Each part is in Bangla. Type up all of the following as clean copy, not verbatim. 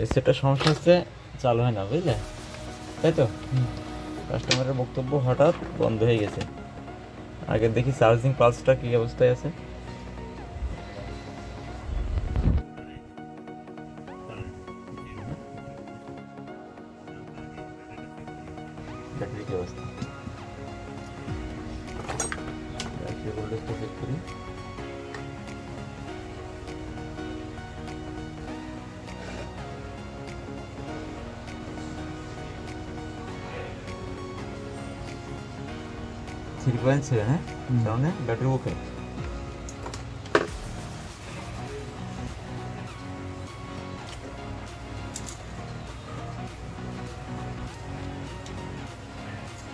এই সেটটা সমস্যা হচ্ছে, চালু হয় না, বুঝলে, তাই তো? কাস্টমারের বক্তব্য হঠাৎ বন্ধ হয়ে গেছে। আগে দেখি চার্জিং পালসটা কি অবস্থায় আছে। ব্যাটারি কি অবস্থা, ব্যাটারি ভোল্টেজটা চেক করি। থ্রি পয়েন্ট সেভেন, হ্যাঁ, তাহলে ব্যাটারি ওকে।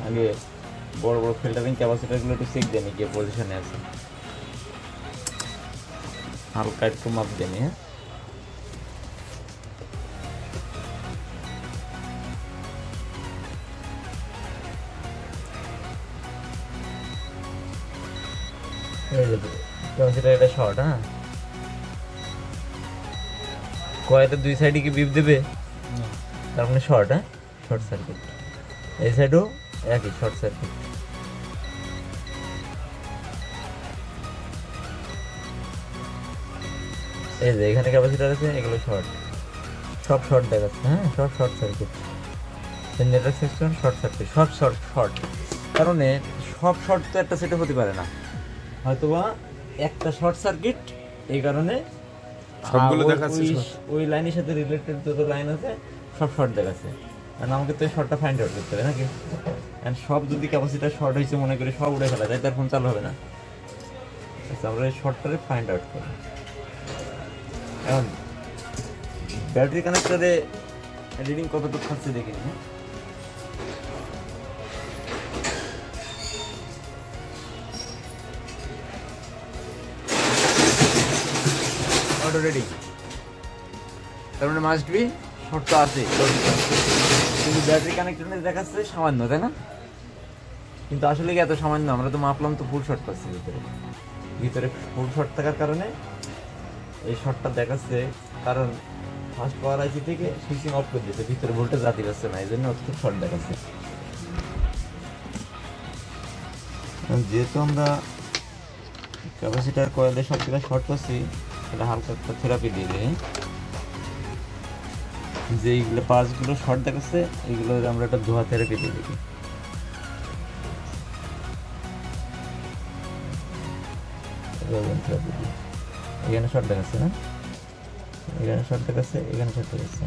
আগে বড় বড় ফিল্টারিং ক্যাপাসিটারগুলো একটু চেক দেনি কি পজিশনে আছে, হালকা একটু মাপ দেনি। হ্যাঁ, ক্যাপাসিটার এটা শর্ট। হ্যাঁ, কয়েতে দুই সাইডে কি বিপ দেবে, তার মানে শর্ট। হ্যাঁ, শর্ট সার্কিট। এই সাইডও একই শর্ট সার্কিট। এই যে এখানে ক্যাপাসিটার আছে, এগুলো শর্ট, সব শর্ট দেখাচ্ছে। হ্যাঁ, সব short circuit. Generator section short circuit, সব শর্ট শর্ট। কারণে সব শর্ট তো একটা সেটে হতে পারে না, হয়তোবা একটা শর্ট সার্কিট, এই কারণে সবগুলো দেখাচ্ছে ওই লাইনের সাথে রিলেটেড যত লাইন আছে সব শর্ট দেখাচ্ছে। কারণ আমাকে তো এই শর্টটা ফাইন্ড আউট করতে হবে নাকি। অ্যান্ড সব যদি ক্যাপাসিটার শর্ট হয়েছে মনে করি সব উড়ে ফেলা যায়, তার ফোন চালু হবে না। আচ্ছা, আমরা এই শর্টটারে ফাইন্ড আউট করি। এখন ব্যাটারি কানেক্টরে রিডিং কতটুকু খাচ্ছে দেখে নিই। অটো রেডিং, তার মানে মাস্ট বি শর্ট তো আছে, কিন্তু ব্যাটারি কানেক্টরে দেখাচ্ছে সামান্য, তাই না? কিন্তু আসলে কি এত সামান্য? আমরা তো মাপলাম তো ফুল শর্ট পাচ্ছি ভিতরে। ভিতরে ফুল শর্ট থাকার কারণে এই শর্টটা দেখাচ্ছে, কারণ ফার্স্ট পাওয়ার আইসি থেকে সুইচিং অফ করে দিয়েছে, ভিতরে ভোল্টেজ রাখতে পারছে না, এই জন্য অতটুকু শর্ট দেখাচ্ছে। যেহেতু আমরা ক্যাপাসিটার কয়েলে সব থেকে শর্ট পাচ্ছি, এটা হালকা একটা থেরাপি দিয়ে দিই। যে এইগুলো পাঁচগুলো শর্ট দেখাচ্ছে, এইগুলো আমরা একটা ধোয়া থেরাপি দিয়ে দিই। এখানে শর্ট দেখাচ্ছে না, এখানে শর্ট দেখাচ্ছে, এখানে শর্ট দেখাচ্ছে।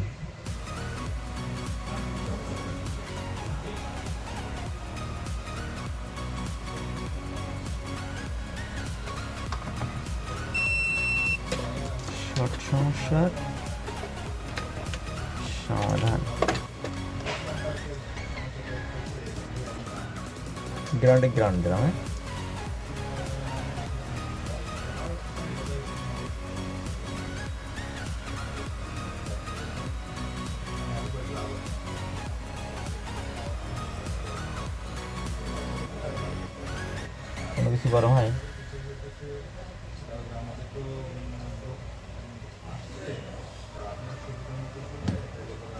শর্ট সমস্যার সমাধান। গ্রাউন্ড দিলাম। কোনো কিছু গরম হয়,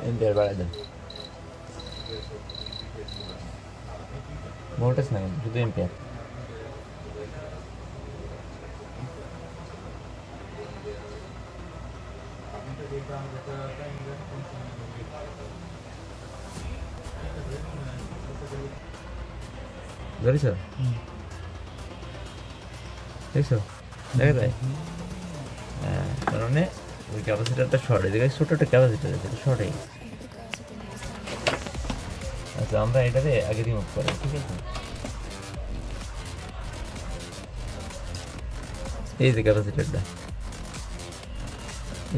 এম্পিয়ার বাড়াই দেন। ভোল্টেজ না, শুধু এম্পিয়ার। ধরেছ, দেখছো, দেখা যায়। কারণে ওই ক্যাপাসিটারটা শর্ট, এদিকে ছোট একটা ক্যাপাসিটার আছে, শর্ট হয়ে গেছে। আচ্ছা, আমরা এটাতে আগে রিমুভ করি, ঠিক আছে? এই যে ক্যাপাসিটারটা,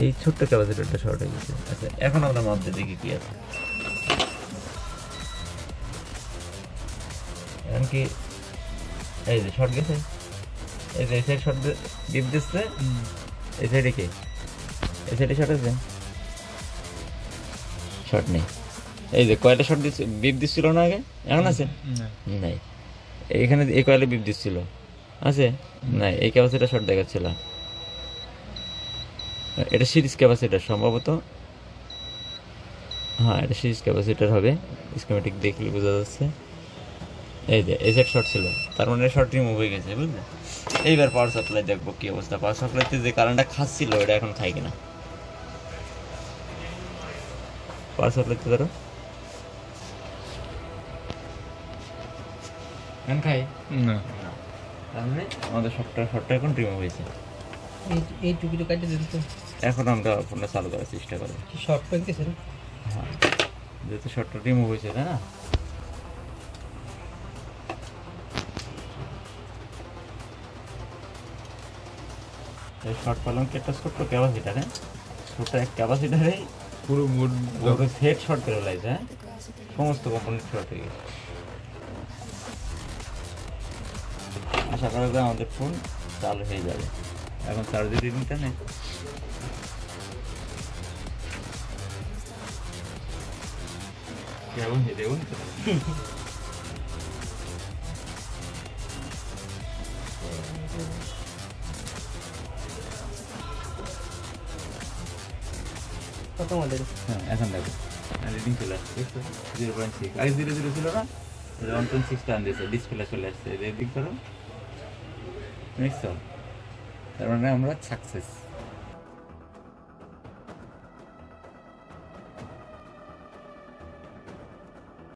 এই ছোট্ট ক্যাপাসিটারটা শর্ট হয়ে গেছে। আচ্ছা, এখন আমরা মাপ দিয়ে দেখি কি আছে। এখন কি এই যে শর্ট গেছে, এই যে এই সাইড শর্ট ডিপ দিচ্ছে, এই সাইডে কি, এই সাইডে শর্ট আছে, শর্ট নেই। এই যে কয়টা শর্ট দিচ্ছে, বিপ দিচ্ছিল না আগে, এখন আছে নাই। এখানে এই কয়েলে বিপ দিচ্ছিল, আছে নাই। এই ক্যাপাসিটার শর্ট দেখাচ্ছিল, এটা সিরিজ ক্যাপাসিটার সম্ভবত। হ্যাঁ এটা সিরিজ ক্যাপাসিটার হবে, স্কিমেটিক দেখলে বোঝা যাচ্ছে। এই যে এজেড শর্ট ছিল, তার মানে শর্ট রিমুভ হয়ে গেছে, বুঝলে? এইবার পাওয়ার সাপ্লাই দেখবো কি অবস্থা। পাওয়ার সাপ্লাইতে যে কারেন্টটা খাচ্ছিল ওটা এখন খাই কিনা। পাওয়ার সাপ্লাইতে ধরো এখন খাই না, তার মানে আমাদের শর্টটা এখন রিমুভ হয়েছে। এই টুকিটা কাটে দিন তো। এখন আমরা ফোনটা চালু করার চেষ্টা করবো। শর্ট পাইতেছেন? হ্যাঁ যেহেতু শর্টটা রিমুভ হয়েছে, তাই না? শর্ট পেলাম কি একটা ছোট্ট ক্যাপাসিটার, হ্যাঁ ছোট্ট এক ক্যাপাসিটারেই পুরো মুড পুরো সেট শর্ট করে লাইছে, হ্যাঁ সমস্ত কম্পোনেন্ট শর্ট হয়ে গেছে। আশা করা যায় আমাদের ফোন চালু হয়ে যাবে। এখন চার্জের রিডিংটা নেই, কেমন দেখুন কত মডেল? হ্যাঁ এখন দেখো রিডিং চলে আসছে, দেখছো 0.6, আগে 0.0 ছিল না, 1.6 টান দিয়েছে, ডিসপ্লে চলে আসছে। রিডিং করো, দেখছো? তার মানে আমরা সাকসেস।